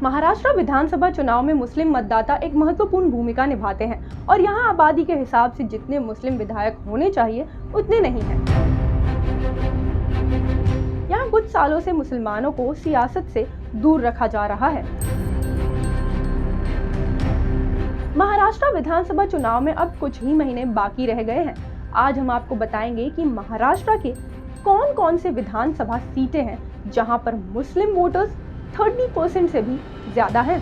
महाराष्ट्र विधानसभा चुनाव में मुस्लिम मतदाता एक महत्वपूर्ण भूमिका निभाते हैं और यहाँ आबादी के हिसाब से जितने मुस्लिम विधायक होने चाहिए उतने नहीं हैं। यहाँ कुछ सालों से मुसलमानों को सियासत से दूर रखा जा रहा है। महाराष्ट्र विधानसभा चुनाव में अब कुछ ही महीने बाकी रह गए हैं। आज हम आपको बताएंगे कि महाराष्ट्र के कौन कौन से विधानसभा सीटें हैं जहां पर मुस्लिम वोटर्स 30% से भी ज्यादा हैं।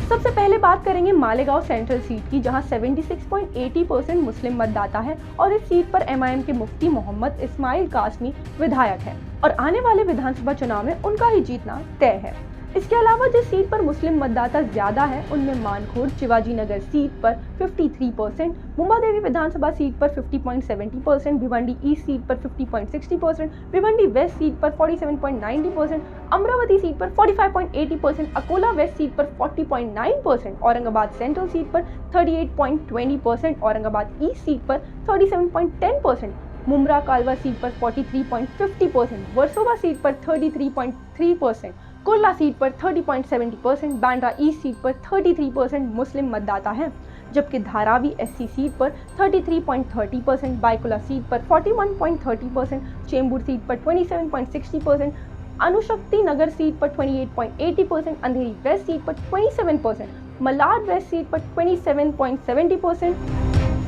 सबसे पहले बात करेंगे मालेगांव सेंट्रल सीट की, जहां 76.80% मुस्लिम मतदाता है और इस सीट पर एमआईएम के मुफ्ती मोहम्मद इस्माइल कासमी विधायक है और आने वाले विधानसभा चुनाव में उनका ही जीतना तय है। इसके अलावा जिस सीट पर मुस्लिम मतदाता ज्यादा है उनमें मानखुर्द शिवाजी नगर सीट पर 53%, मुंबादेवी विधानसभा सीट पर 50.70%, भिवंडी ईस्ट सीट पर 50.60%, भिवंडी वेस्ट सीट पर 47.90%, अमरावती सीट पर 45.80%, अकोला वेस्ट सीट पर 40.9%, औरंगाबाद सेंट्रल सीट पर 38.20%, औरंगाबाद ईस्ट सीट पर 37.10%, मुमरा कालवा सीट पर 43.50%, वर्सोवा सीट पर 33.3%, कुर्ला सीट पर 30.70%, बांद्रा ईस्ट सीट पर 33% मुस्लिम मतदाता हैं, जबकि धारावी एससी सीट पर 33.30%, बायकुला सीट पर 41.30%, चेंबूर सीट पर 27.60%, अनुशक्ति नगर सीट पर 28.80%, अंधेरी वेस्ट सीट पर 27%, मलाड वेस्ट सीट पर 27.70%।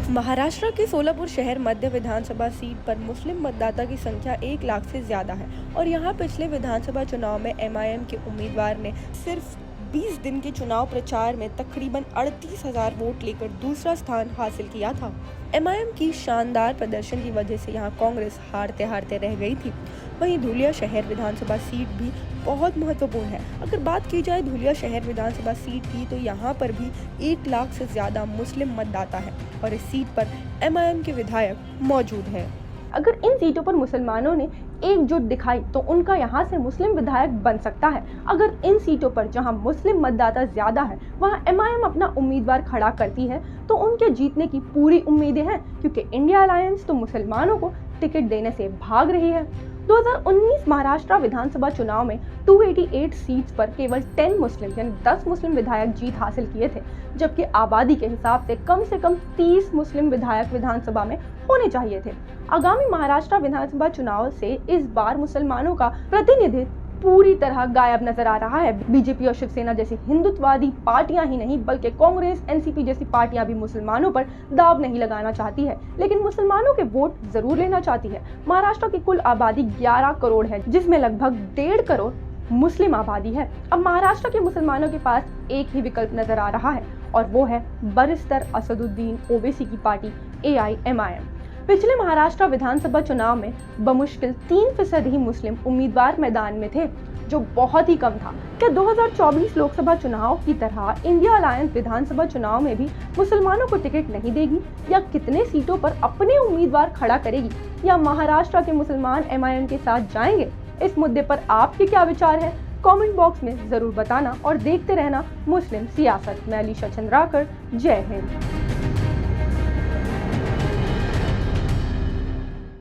महाराष्ट्र के सोलापुर शहर मध्य विधानसभा सीट पर मुस्लिम मतदाता की संख्या 1 लाख से ज्यादा है और यहाँ पिछले विधानसभा चुनाव में एमआईएम के उम्मीदवार ने सिर्फ 20 दिन के चुनाव प्रचार में तकरीबन 38,000 वोट लेकर दूसरा स्थान हासिल किया था। एमआईएम की शानदार प्रदर्शन की वजह से यहाँ कांग्रेस हारते हारते रह गई थी। वहीं धुलिया शहर विधानसभा सीट भी बहुत महत्वपूर्ण है। अगर बात की जाए धुलिया शहर विधानसभा सीट की तो यहाँ पर भी 1 लाख से ज्यादा मुस्लिम मतदाता है और इस सीट पर एमआईएम के विधायक मौजूद हैं। अगर इन सीटों पर मुसलमानों ने एकजुट दिखाई तो उनका यहाँ से मुस्लिम विधायक बन सकता है। अगर इन सीटों पर जहाँ मुस्लिम मतदाता ज्यादा है वहाँ एमआईएम अपना उम्मीदवार खड़ा करती है तो उनके जीतने की पूरी उम्मीदें हैं, क्योंकि इंडिया अलायंस तो मुसलमानों को टिकट देने से भाग रही है। 2019 महाराष्ट्र विधानसभा चुनाव में 288 सीट्स पर केवल 10 मुस्लिम यानी 10 मुस्लिम विधायक जीत हासिल किए थे, जबकि आबादी के हिसाब से कम 30 मुस्लिम विधायक विधानसभा में होने चाहिए थे। आगामी महाराष्ट्र विधानसभा चुनाव से इस बार मुसलमानों का प्रतिनिधित्व पूरी तरह गायब नजर आ रहा है। बीजेपी और शिवसेना जैसी हिंदुत्ववादी पार्टियां ही नहीं बल्कि कांग्रेस, एनसीपी जैसी पार्टियां भी मुसलमानों पर दाव नहीं लगाना चाहती है, लेकिन मुसलमानों के वोट जरूर लेना चाहती है। महाराष्ट्र की कुल आबादी 11 करोड़ है, जिसमें लगभग 1.5 करोड़ मुस्लिम आबादी है। अब महाराष्ट्र के मुसलमानों के पास एक ही विकल्प नजर आ रहा है और वो है बरिस्तर असदुद्दीन ओवैसी की पार्टी एआईएमआईएम। पिछले महाराष्ट्र विधानसभा चुनाव में बमुश्किल 3% ही मुस्लिम उम्मीदवार मैदान में थे, जो बहुत ही कम था। क्या 2024 लोकसभा चुनाव की तरह इंडिया अलायंस विधानसभा चुनाव में भी मुसलमानों को टिकट नहीं देगी, या कितने सीटों पर अपने उम्मीदवार खड़ा करेगी, या महाराष्ट्र के मुसलमान एमआईएम के साथ जाएंगे? इस मुद्दे पर आपके क्या विचार है? कमेंट बॉक्स में जरूर बताना और देखते रहना मुस्लिम सियासत। मैं अलीशा चंद्राकर। जय हिंद।